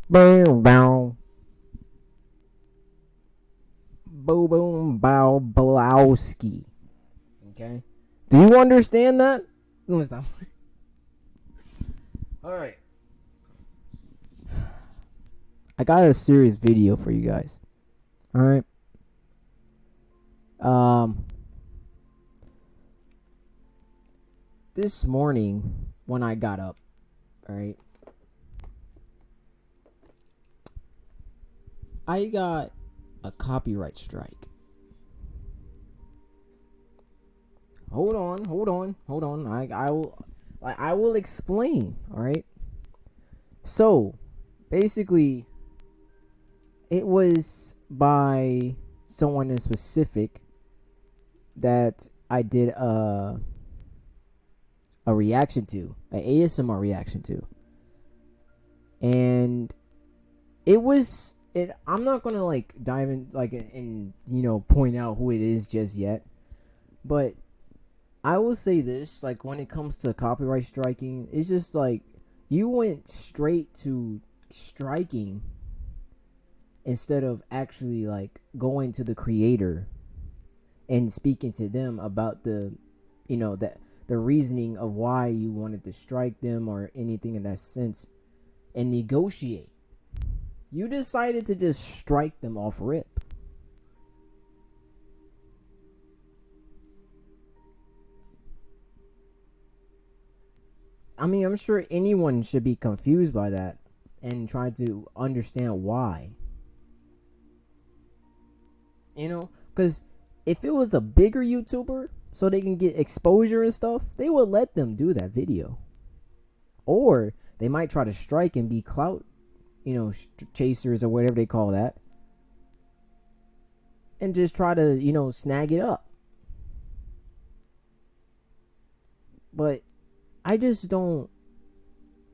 Boom, bow. Boom, boom, bow, Blowski. Okay? Do you understand that? No, stop. Alright. I got a serious video for you guys. Alright? Um, this morning when I got up, alright, I got a copyright strike. Hold on. I will explain. All right. So, basically, it was by someone in specific that I did a reaction to, an ASMR reaction to, and it was it. I'm not gonna like dive in like and point out who it is just yet, but I will say this, like when it comes to copyright striking, it's just like you went straight to striking instead of actually like going to the creator and speaking to them about the reasoning of why you wanted to strike them or anything in that sense and negotiate. You decided to just strike them off rip. I mean, I'm sure anyone should be confused by that and try to understand why. Because if it was a bigger YouTuber so they can get exposure and stuff, they would let them do that video. Or they might try to strike and be clout, chasers or whatever they call that. And just try to, snag it up. But I just don't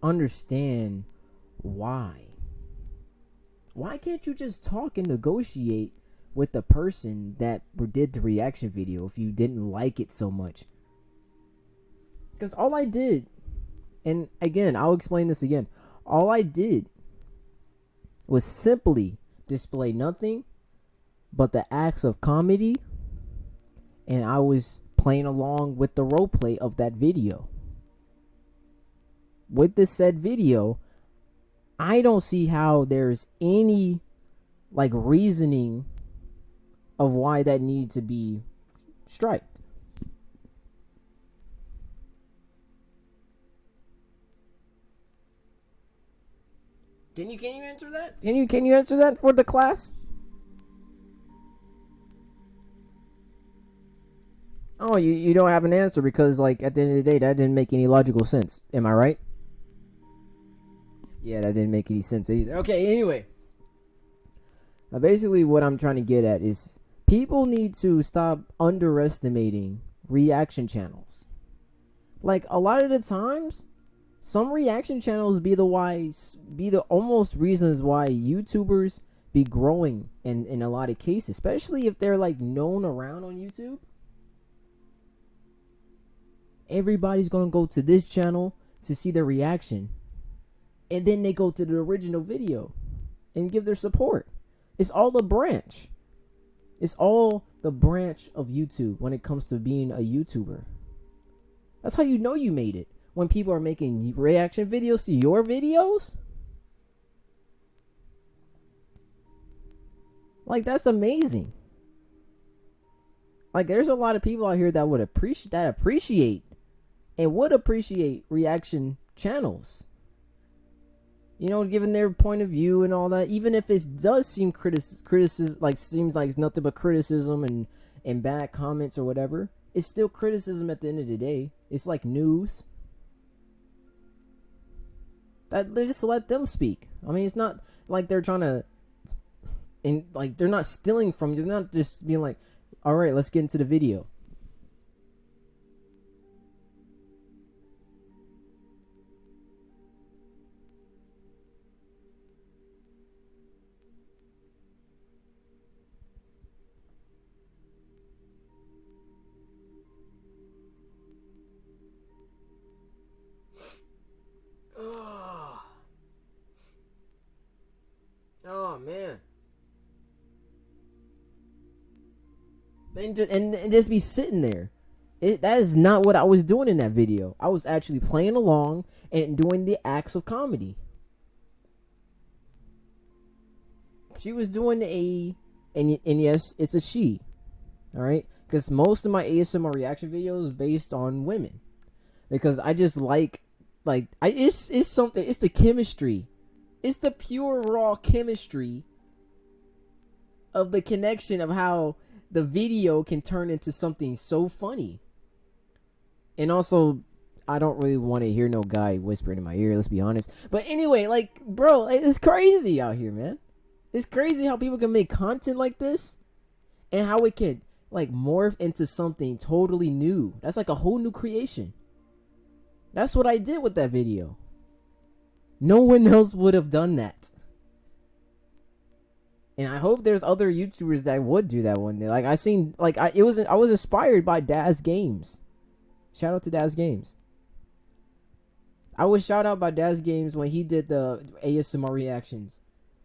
understand why. Why can't you just talk and negotiate with the person that did the reaction video if you didn't like it so much? Because all I did, and again, I'll explain this again, all I did was simply display nothing but the acts of comedy, and I was playing along with the roleplay of that video. With this said video, I don't see how there's any like reasoning of why that needs to be striked. Can you answer that? Can you answer that for the class? Oh, you don't have an answer because like at the end of the day that didn't make any logical sense. Am I right? Yeah, that didn't make any sense either. Okay, anyway. Basically what I'm trying to get at is people need to stop underestimating reaction channels. Like a lot of the times, some reaction channels be the almost reasons why YouTubers be growing in a lot of cases, especially if they're like known around on YouTube. Everybody's gonna go to this channel to see the reaction, and then they go to the original video and give their support. It's all the branch. It's all the branch of YouTube when it comes to being a YouTuber. That's how you know you made it. When people are making reaction videos to your videos. Like, that's amazing. Like, there's a lot of people out here that would appreciate and would appreciate reaction channels. Given their point of view and all that, even if it does seem criticism, like seems like it's nothing but criticism and bad comments or whatever, it's still criticism at the end of the day. It's like news. That they just let them speak. I mean, it's not like they're trying to, and like they're not stealing from you. They're not just being like, all right, let's get into the video. man. And just be sitting there. That is not what I was doing in that video. I was actually playing along and doing the acts of comedy. She was doing and yes, it's a she. All right, because most of my ASMR reaction videos is based on women, because I just it's something. It's the chemistry. It's the pure raw chemistry of the connection of how the video can turn into something so funny. And also, I don't really want to hear no guy whispering in my ear, let's be honest. But anyway, like, bro, it's crazy out here, man. It's crazy how people can make content like this and how it can, like, morph into something totally new. That's like a whole new creation. That's what I did with that video. No one else would have done that. And I hope there's other YouTubers that would do that one day. Like, I was inspired by Daz Games. Shout out to Daz Games. I was shout out by Daz Games when he did the ASMR reactions.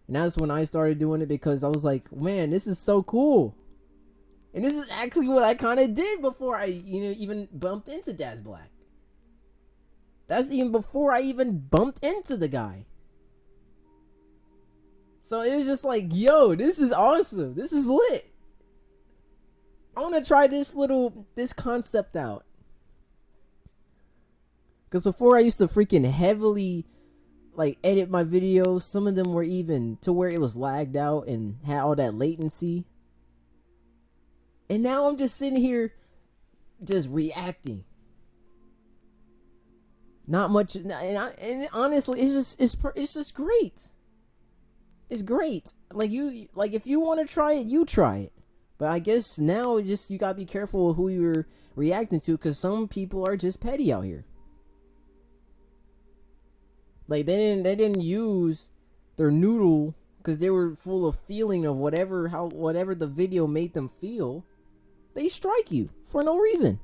And that's when I started doing it, because I was like, man, this is so cool. And this is actually what I kind of did before I, even bumped into Daz Black. That's even before I even bumped into the guy. So it was just like, yo, this is awesome. This is lit. I want to try this concept out. Because before I used to freaking heavily, like, edit my videos. Some of them were even to where it was lagged out and had all that latency. And now I'm just sitting here just reacting. Not much, and honestly, it's just great. It's great. Like, if you want to try it, you try it. But I guess now you gotta be careful with who you're reacting to, because some people are just petty out here. Like, they didn't use their noodle because they were full of feeling of whatever the video made them feel. They strike you for no reason.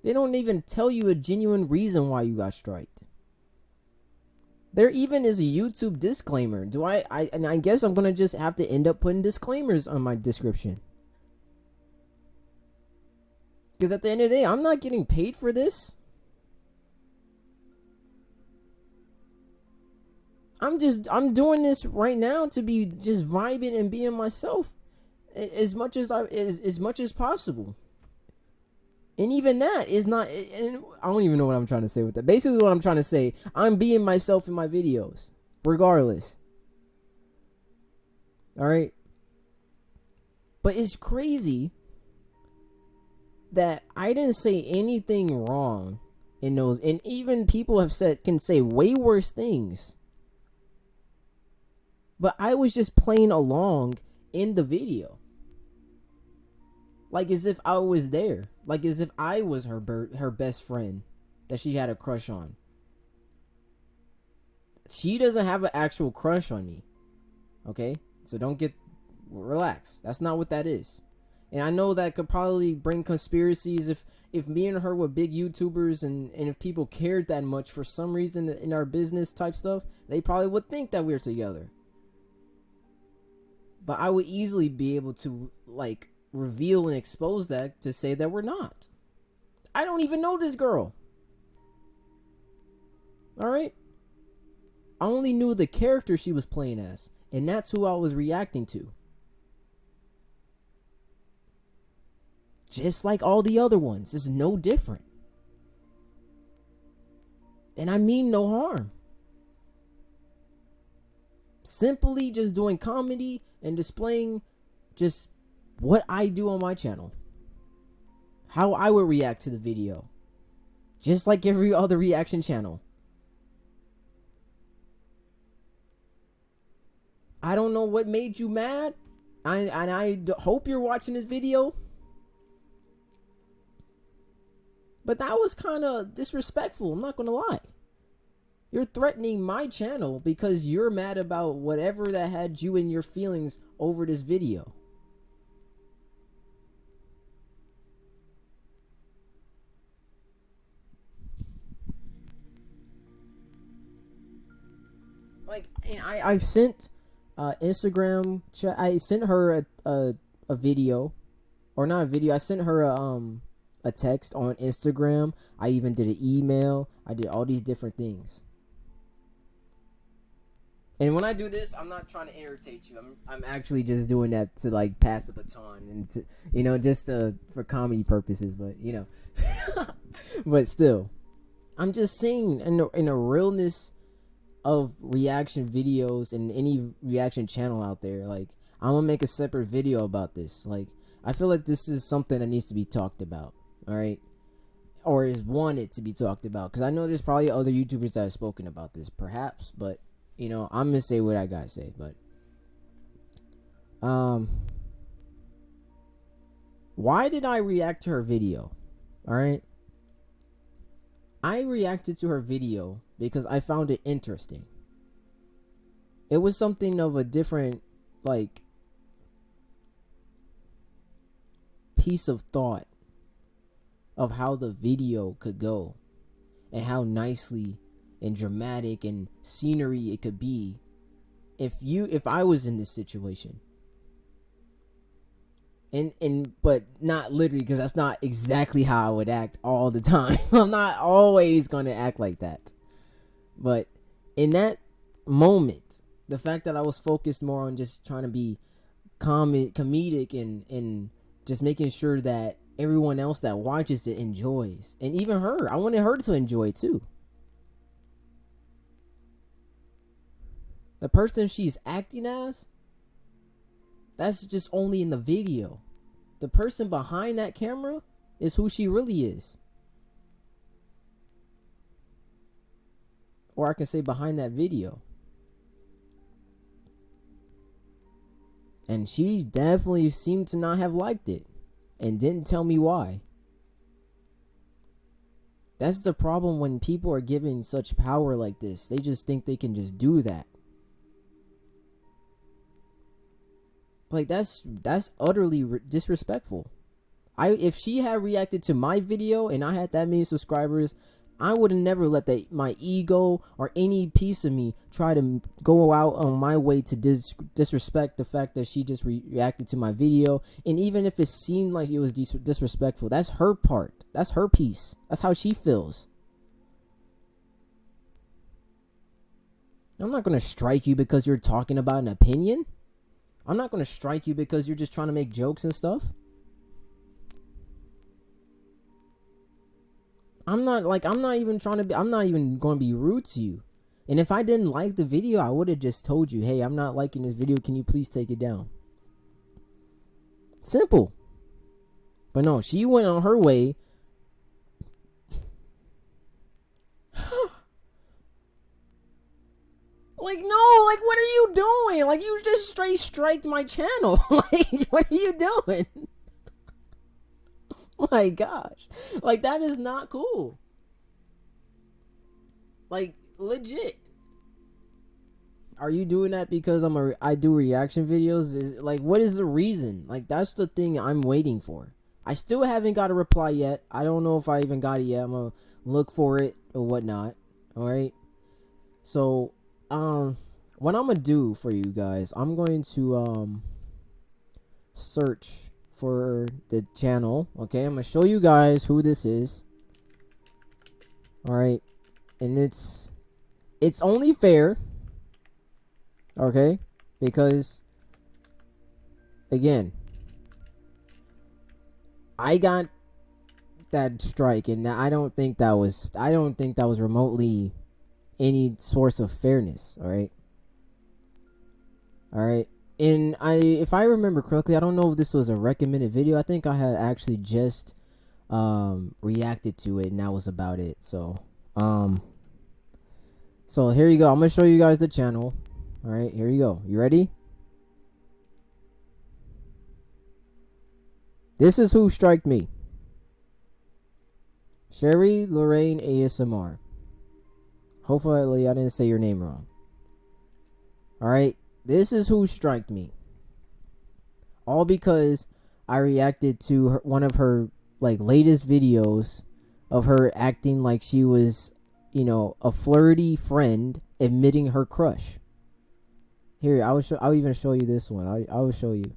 They don't even tell you a genuine reason why you got striked. There even is a YouTube disclaimer. And I guess I'm gonna just have to end up putting disclaimers on my description. Because at the end of the day, I'm not getting paid for this. I'm doing this right now to be just vibing and being myself as much as possible. And even that is not, and I don't even know what I'm trying to say with that. Basically what I'm trying to say, I'm being myself in my videos, regardless. Alright? But it's crazy that I didn't say anything wrong in those, and even people can say way worse things. But I was just playing along in the video. Like as if I was there. Like as if I was her best friend that she had a crush on. She doesn't have an actual crush on me. Okay? So relax. That's not what that is. And I know that could probably bring conspiracies if me and her were big YouTubers and if people cared that much for some reason in our business type stuff, they probably would think that we're together. But I would easily be able to, like, reveal and expose that to say that we're not. I don't even know this girl. Alright? I only knew the character she was playing as, and that's who I was reacting to. Just like all the other ones. It's no different. And I mean no harm. Simply just doing comedy and displaying just what I do on my channel. How I would react to the video. Just like every other reaction channel. I don't know what made you mad. I hope you're watching this video. But that was kind of disrespectful, I'm not going to lie. You're threatening my channel because you're mad about whatever that had you in your feelings over this video. like, and I've sent Instagram. I sent her a video, or not a video. I sent her a text on Instagram. I even did an email. I did all these different things. And when I do this, I'm not trying to irritate you. I'm actually just doing that to like pass the baton and to, just for comedy purposes. But but still, I'm just saying in a realness of reaction videos and any reaction channel out there. Like, I'm gonna make a separate video about this. Like, I feel like this is something that needs to be talked about. All right. Or is wanted to be talked about, because I know there's probably other YouTubers that have spoken about this, perhaps, but I'm gonna say what I gotta say. But why did I react to her video? All right, I reacted to her video because I found it interesting. It was something of a different, like, piece of thought of how the video could go and how nicely and dramatic and scenery it could be if I was in this situation. But not literally, because that's not exactly how I would act all the time. I'm not always gonna act like that. But in that moment, the fact that I was focused more on just trying to be comedic and just making sure that everyone else that watches it enjoys, and even her, I wanted her to enjoy too. The person she's acting as, that's just only in the video. The person behind that camera is who she really is. Or I can say behind that video. And she definitely seemed to not have liked it and didn't tell me why. That's the problem when people are given such power like this. They just think they can just do that. Like, that's utterly disrespectful. If she had reacted to my video and I had that many subscribers, I would have never let my ego or any piece of me try to go out on my way to disrespect the fact that she just reacted to my video. And even if it seemed like it was disrespectful, that's her part. That's her piece. That's how she feels. I'm not going to strike you because you're talking about an opinion. I'm not going to strike you because you're just trying to make jokes and stuff. I'm not even going to be rude to you. And if I didn't like the video, I would have just told you, hey, I'm not liking this video. Can you please take it down? Simple. But no, she went on her way. Like, no, like, what are you doing? Like, you just straight striked my channel. Like, what are you doing? My gosh. Like, that is not cool. Like, legit. Are you doing that because I do reaction videos? Like, what is the reason? Like, that's the thing I'm waiting for. I still haven't got a reply yet. I don't know if I even got it yet. I'm gonna look for it or whatnot. Alright? So, what I'm gonna do for you guys, I'm going to search for the channel. Okay, I'm gonna show you guys who this is. All right, and it's only fair. Okay, because again, I got that strike, and I don't think that was remotely any source of fairness. All right. And if I remember correctly, I don't know if this was a recommended video. I think I had actually just reacted to it, and that was about it. So here you go. I'm gonna show you guys the channel. All right, here you go. You ready? This is who striked me. Cherie, Lorraine, ASMR. Hopefully I didn't say your name wrong. Alright, this is who striked me. All because I reacted to one of her latest videos of her acting like she was a flirty friend admitting her crush. Here, I'll even show you this one. I will show you.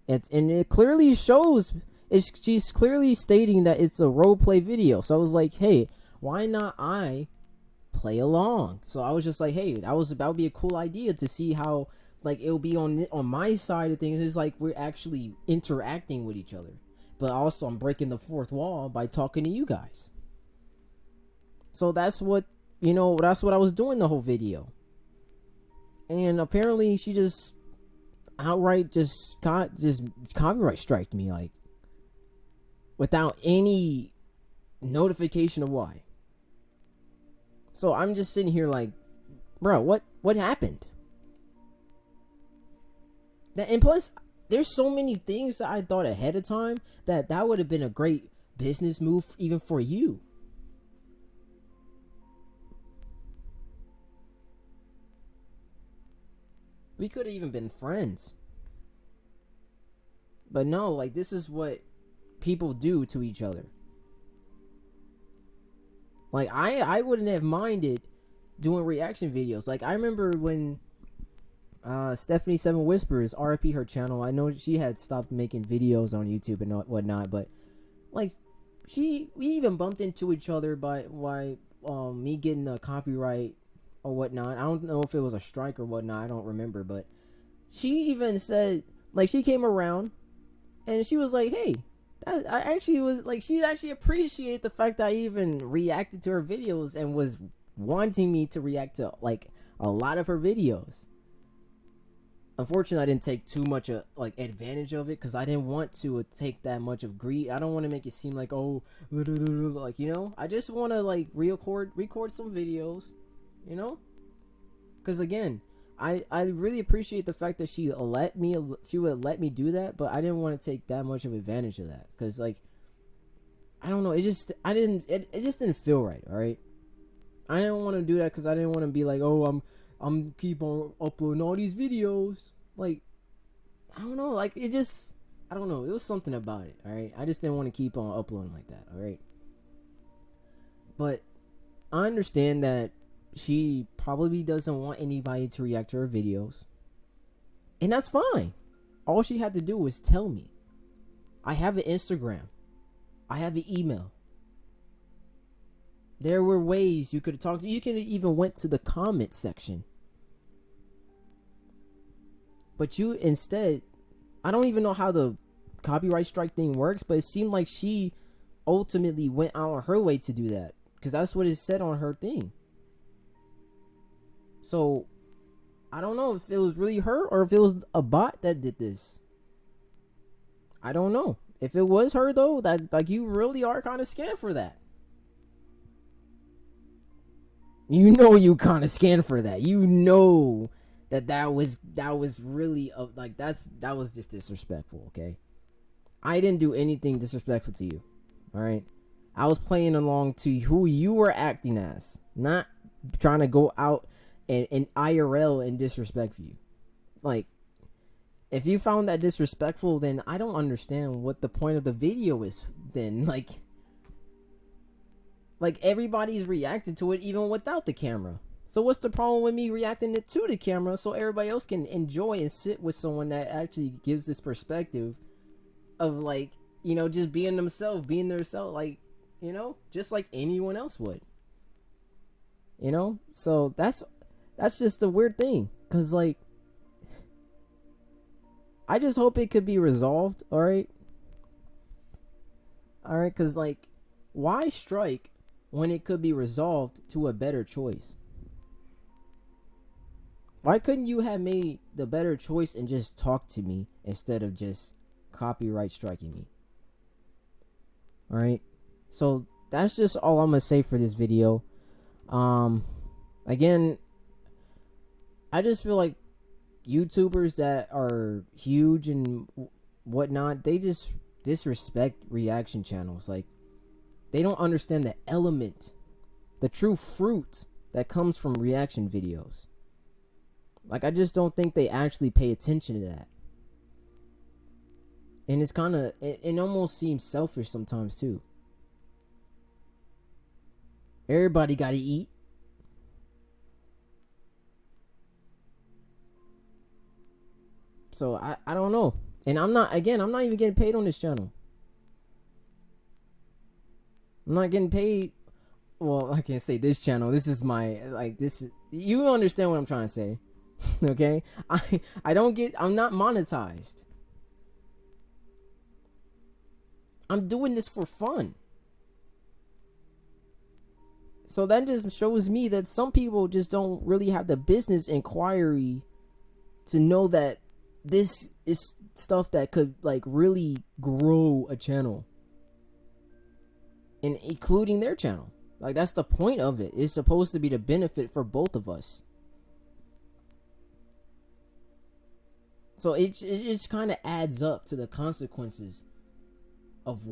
It clearly shows. She's clearly stating that it's a role play video. So I was like, hey, why not I play along? So I was just like, hey, that would be a cool idea to see how like it'll be on my side of things. It's like we're actually interacting with each other, but also I'm breaking the fourth wall by talking to you guys. So that's what that's what I was doing the whole video. And apparently she just outright just copyright striked me, like, without any notification of why. So I'm just sitting here like, bro, what happened? And plus, there's so many things that I thought ahead of time that would have been a great business move even for you. We could have even been friends. But no, like, this is what people do to each other. Like, I wouldn't have minded doing reaction videos. Like, I remember when Stephanie Seven Whispers, RIP her channel. I know she had stopped making videos on YouTube and whatnot, but like, we even bumped into each other by me getting a copyright or whatnot. I don't know if it was a strike or whatnot. I don't remember, but she even said, like, she came around and she was like, hey, I actually was like, she actually appreciated the fact that I even reacted to her videos and was wanting me to react to like a lot of her videos. Unfortunately, I didn't take too much advantage of it because I didn't want to take that much of greed. I don't want to make it seem like, oh, like, I just want to like record some videos, because again, I really appreciate the fact that she would let me do that, but I didn't want to take that much of advantage of that because, like, I don't know, it just didn't feel right. All right, I didn't want to do that because I didn't want to be like, oh, I'm keep on uploading all these videos. Like, I don't know, like, I don't know, it was something about it. All right, I just didn't want to keep on uploading like that. All right, but I understand that she probably doesn't want anybody to react to her videos, and that's fine. All she had to do was tell me. I have an Instagram, I have an email. There were ways you could have talked to. You could have even went to the comment section. But you instead, I don't even know how the copyright strike thing works, but it seemed like she ultimately went out on her way to do that. Because that's what it said on her thing. So, I don't know if it was really her or if it was a bot that did this. I don't know. If it was her, though, that, like, you really are kind of scared for that. You know you kind of scanned for that. You know that was really that was just disrespectful, okay? I didn't do anything disrespectful to you. All right? I was playing along to who you were acting as, not trying to go out and IRL and disrespect you. Like, if you found that disrespectful, then I don't understand what the point of the video is then. Like, everybody's reacted to it even without the camera. So what's the problem with me reacting it to the camera so everybody else can enjoy and sit with someone that actually gives this perspective of, like, just being themselves, being their self, like, just like anyone else would. So that's just the weird thing. Because, like, I just hope it could be resolved, alright? Alright, because, like, why strike when it could be resolved to a better choice? Why couldn't you have made the better choice and just talk to me instead of just copyright striking me? Alright, so that's just all I'm gonna say for this video. Again, I just feel like YouTubers that are huge and whatnot, they just disrespect reaction channels. Like, they don't understand the element, the true fruit that comes from reaction videos. Like, I just don't think they actually pay attention to that. And it's kind of, it almost seems selfish sometimes too. Everybody got to eat. So I don't know. And I'm not even getting paid on this channel. I'm not getting paid. Well, I can't say this channel. This is my, like, this is, you understand what I'm trying to say. Okay? I'm not monetized. I'm doing this for fun. So that just shows me that some people just don't really have the business inquiry to know that this is stuff that could, like, really grow a channel, and including their channel. Like, that's the point of it. It's supposed to be the benefit for both of us. So it just kind of adds up to the consequences of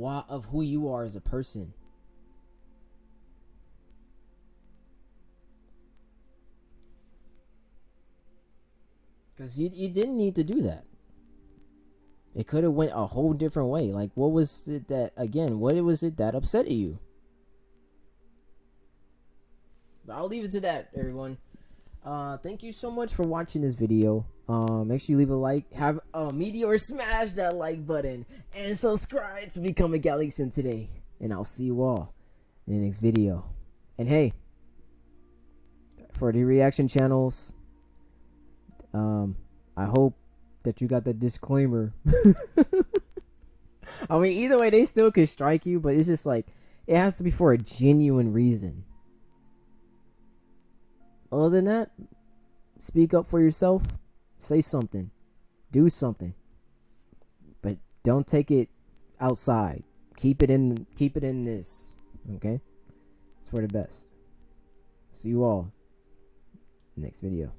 who you are as a person. Because you didn't need to do that. It could have went a whole different way. Like, what was it that upset you? But I'll leave it to that, everyone. Thank you so much for watching this video. Make sure you leave a like, have a meteor smash that like button, and subscribe to become a Galaxian today. And I'll see you all in the next video. And hey, for the reaction channels, I hope that you got the disclaimer. I mean, either way, they still could strike you, but it's just like, it has to be for a genuine reason. Other than that, speak up for yourself, say something, do something, but don't take it outside. Keep it in this, okay? It's for the best. See you all next video.